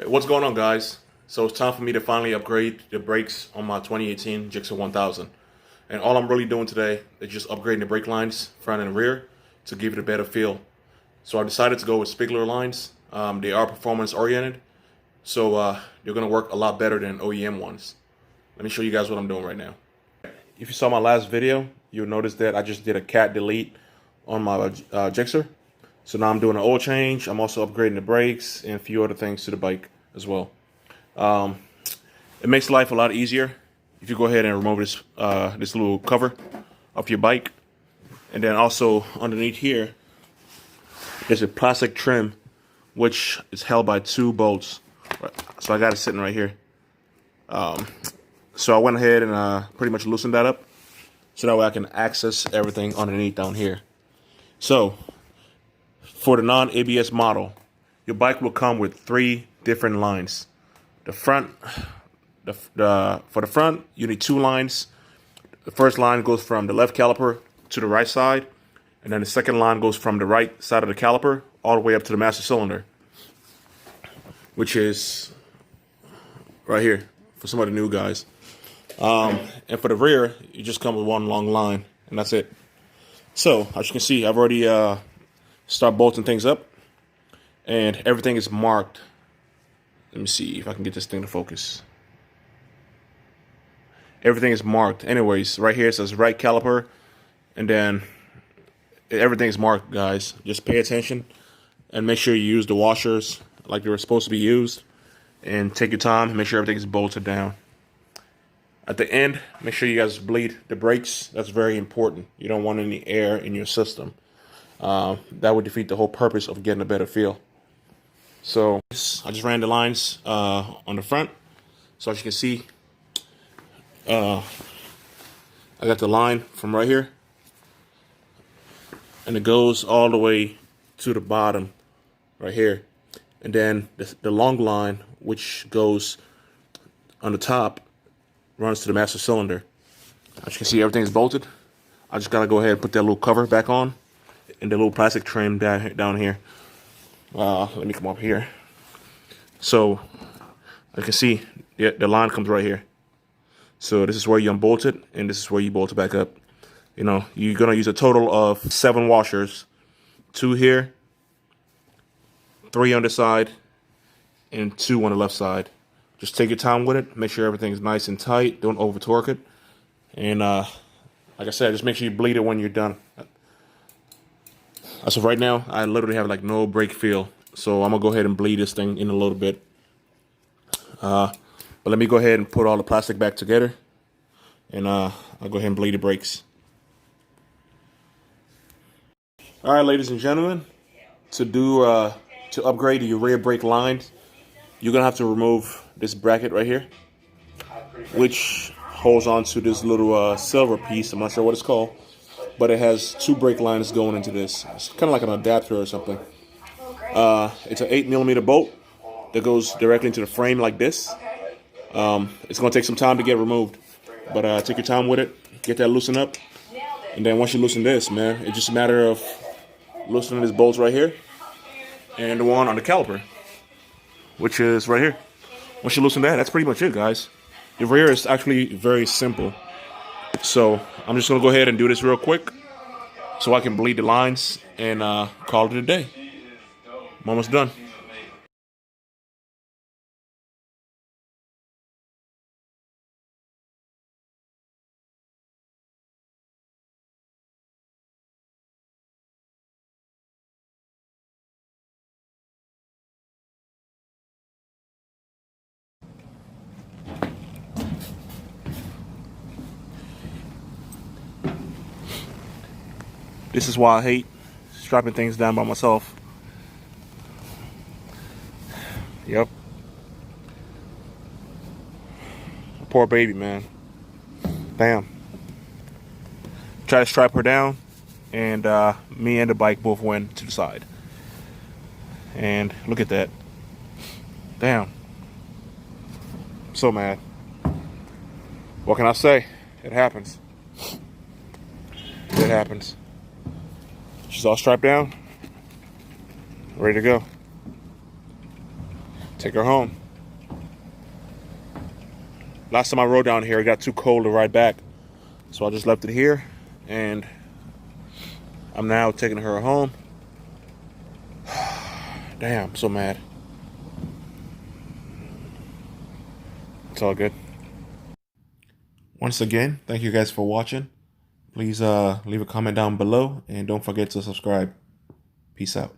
What's going on, guys? So it's time for me to finally upgrade the brakes on my 2018 Gixxer 1000. And all I'm really doing today is just upgrading the brake lines, front and rear, to give it a better feel. So I decided to go with Spiegler lines. They are performance oriented, so they're going to work a lot better than OEM ones. Let me show you guys what I'm doing right now. If you saw my last video, you'll notice that I just did a cat delete on my Gixxer. So now I'm doing an oil change. I'm also upgrading the brakes and a few other things to the bike as well. It makes life a lot easier if you go ahead and remove this this little cover off your bike. And then also underneath here, there's a plastic trim which is held by 2 bolts. So I got it sitting right here. So I went ahead and pretty much loosened that up so that way I can access everything underneath down here. So for the non-ABS model, your bike will come with 3 different lines. The front, for the front, you need 2 lines. The first line goes from the left caliper to the right side, and then the second line goes from the right side of the caliper all the way up to the master cylinder, which is right here for some of the new guys. And for the rear, you just come with 1 long line, and that's it. So as you can see, I've already start bolting things up, and everything is marked. Let me see if I can get this thing to focus. Everything is marked. Anyways, right here it says right caliper, and then everything is marked, guys. Just pay attention and make sure you use the washers like they were supposed to be used, and take your time and make sure everything is bolted down. At the end, make sure you guys bleed the brakes. That's very important. You don't want any air in your system. That would defeat the whole purpose of getting a better feel. So I just ran the lines on the front. So as you can see, I got the line from right here, and it goes all the way to the bottom right here. And then the long line, which goes on the top, runs to the master cylinder. As you can see, everything is bolted. I just gotta go ahead and put that little cover back on, and the little plastic trim down here. Let me come up here. So as you can see, the line comes right here. So this is where you unbolt it, and this is where you bolt it back up. You know, you're gonna use a total of 7 washers, 2 here, 3 on this side, and 2 on the left side. Just take your time with it. Make sure everything's nice and tight. Don't over torque it. And like I said, just make sure you bleed it when you're done. So right now, I literally have like no brake feel. So I'm gonna go ahead and bleed this thing in a little bit. But let me go ahead and put all the plastic back together, and I'll go ahead and bleed the brakes. All right, ladies and gentlemen, to upgrade your rear brake lines, you're gonna have to remove this bracket right here, which holds on to this little silver piece. I'm not sure what it's called, but it has 2 brake lines going into this. It's kind of like an adapter or something. It's an 8mm bolt that goes directly into the frame like this. It's going to take some time to get removed, but take your time with it, get that loosened up, and then once you loosen this, man, it's just a matter of loosening this bolt right here and the one on the caliper, which is right here. Once you loosen that, that's pretty much it, guys. The rear is actually very simple. So I'm just going to go ahead and do this real quick so I can bleed the lines and call it a day. I'm almost done. This is why I hate strapping things down by myself. Yep. Poor baby, man. Damn. Try to strap her down, and me and the bike both went to the side. And look at that. Damn. So mad. What can I say? It happens. It happens. She's all strapped down, ready to go. Take her home. Last time I rode down here, it got too cold to ride back. So I just left it here, and I'm now taking her home. Damn, I'm so mad. It's all good. Once again, thank you guys for watching. Please leave a comment down below, and don't forget to subscribe. Peace out.